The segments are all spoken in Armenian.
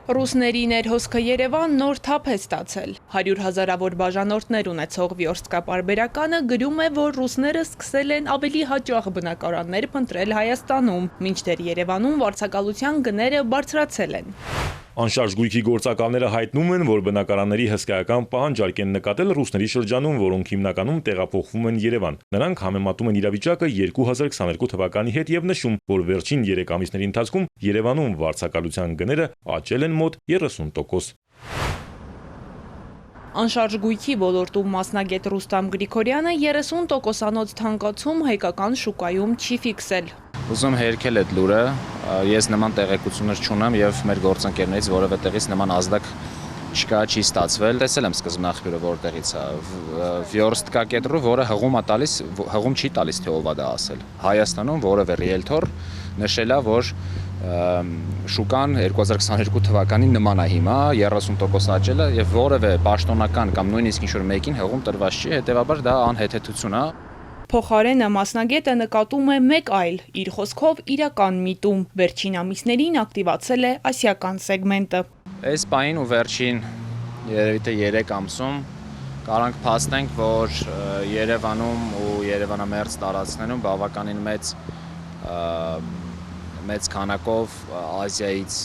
Ռուսների ներհոսքը Երևան նոր թափ է ստացել։ 100 հազարավոր բաժանորդներ ունեցող Վյորսկա պարբերականը գրում է, որ ռուսները սկսել են ավելի հաճախ բնակարաններ փնտրել Հայաստանում, մինչդեռ Երևանում վարձակալության գները բարձրացել են։ Անշարժ գույքի գործակալները հայտնում են, որ բնակարանների հսկայական պահանջարկ են նկատել ռուսների շրջանում, որոնք հիմնականում տեղափոխվում են Երևան։ Նրանք համեմատում են իրավիճակը 2022 թվականի հետ եւ նշում, որ վերջին 3 ամիսների ընթացքում Երևանում վարձակալության գները աճել են մոտ 30%։ Անշարժ գույքի ոլորտում մասնագետ Ռուստամ Գրիգորյանը 30%-անոց թանկացում հայկական շուկայում չի ֆիքսել։ Ուզում հերքել այդ լուրը, ես նման տեղեկություններ չունեմ եւ մեր գործընկերներից որևէ տեղից նման ազդակ չկա, չի ստացվել։ Տեսել եմ սկզբն աղբյուրը որտեղից է, Վյորստկա կետրով, որը հղում չի տալիս թե ով է դա ասել։ Հայաստանում որևէ ռիելթոր նշել է, որ շուկան 2022 թվականին նման է հիմա 30% աճել է եւ որևէ պաշտոնական կամ նույնիսկ ինչ-որ մեկին հղում տրված չի, հետեւաբար դա անհեթեթություն է։ Փոխարենը մասնագետը նկատում է մեկ այլ, իր խոսքով իրական միտում, վերջին ամիսներին ակտիվացել է ասիական սեգմենտը։ Այս պահին ու վերջին երևի թե 3 ամսում կարանք փաստենք, որ Երևանում ու Երևանամերձ տարածքներում բավականին մեծ քանակով Ազիայից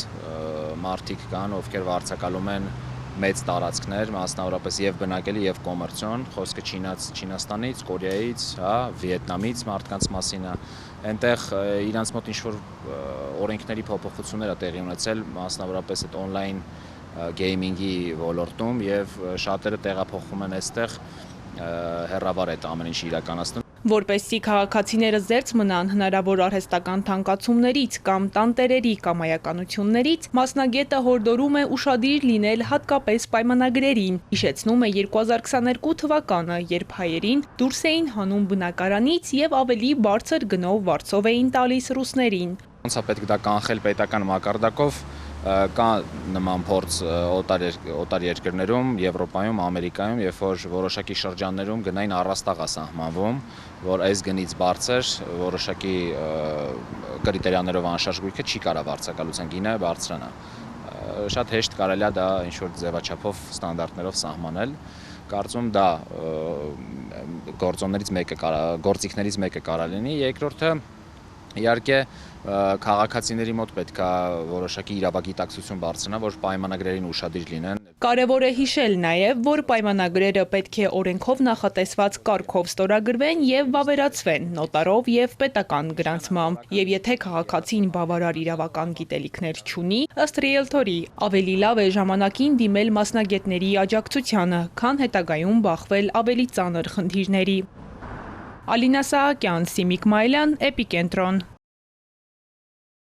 մարդիկ կան, ովքեր վարձակալում են մեծ տարածքներ, մասնավորապես եւ բնակելի եւ կոմերցիոն, խոսքը Չինաստանից, Կորեայից, Վիետնամից մարդկանց մասին է, այնտեղ իրանց մոտ ինչ-որ օրենքների փոփոխություններ է տեղի ունեցել, մասնավորապես այդ on-line գեյմինգի ոլորտում եւ շատերը տեղափոխվում են այստեղ հեռավար այդ ամեն ինչը իրականացնում։ Որպեսզի քաղաքացիները զերծ մնան հնարավոր արհեստական թանկացումներից կամ տանտերերի կամայականություններից, մասնագետը հորդորում է ուշադիր լինել հատկապես պայմանագրերին, հիշեցնում է 2022 թվականը, երբ հայերին դուրս էին հանում բնակարանից եւ ավելի բարձր գնով վարձով էին տալիս ռուսներին։ Ոնց է պետք դա կանխել պետական մակարդակով, կա նման փորձ օտար երկրներում, Եվրոպայում, Ամերիկայում, երբ որ որոշակի շրջաններում գնային առաստաղ է սահմանվում, որ այս գնից բարձր որոշակի կրիտերիաներով անշարժ գույքը չի կարող վարձակալության գինը բարձրանա։ Շատ հեշտ կարելի է դա ինչ-որ ձևաչափով ստանդարտներով սահմանել։ Կարծում դա գործիքներից մեկը կարող լինի, երկրորդը իհարկե քաղաքացիների մոտ պետք է որոշակի իրավագիտակցություն բարձրանա, որ պայմանագրերին ուշադիր լինեն։ Կարևոր է հիշել նաև, որ պայմանագրերը պետք է օրենքով նախատեսված կարգով ստորագրվեն եւ վավերացվեն նոտարով եւ պետական գրանցմամբ։ Եվ եթե քաղաքացին բավարար իրավական գիտելիքներ չունի, ըստ ռիելթորի, ավելի լավ է ժամանակին դիմել մասնագետների աջակցությանը, քան հետագայում բախվել ավելի ծանր խնդիրների։ Ալինա Սահակյան, Սիմիկ Մայլյան, Էպիկենտրոն։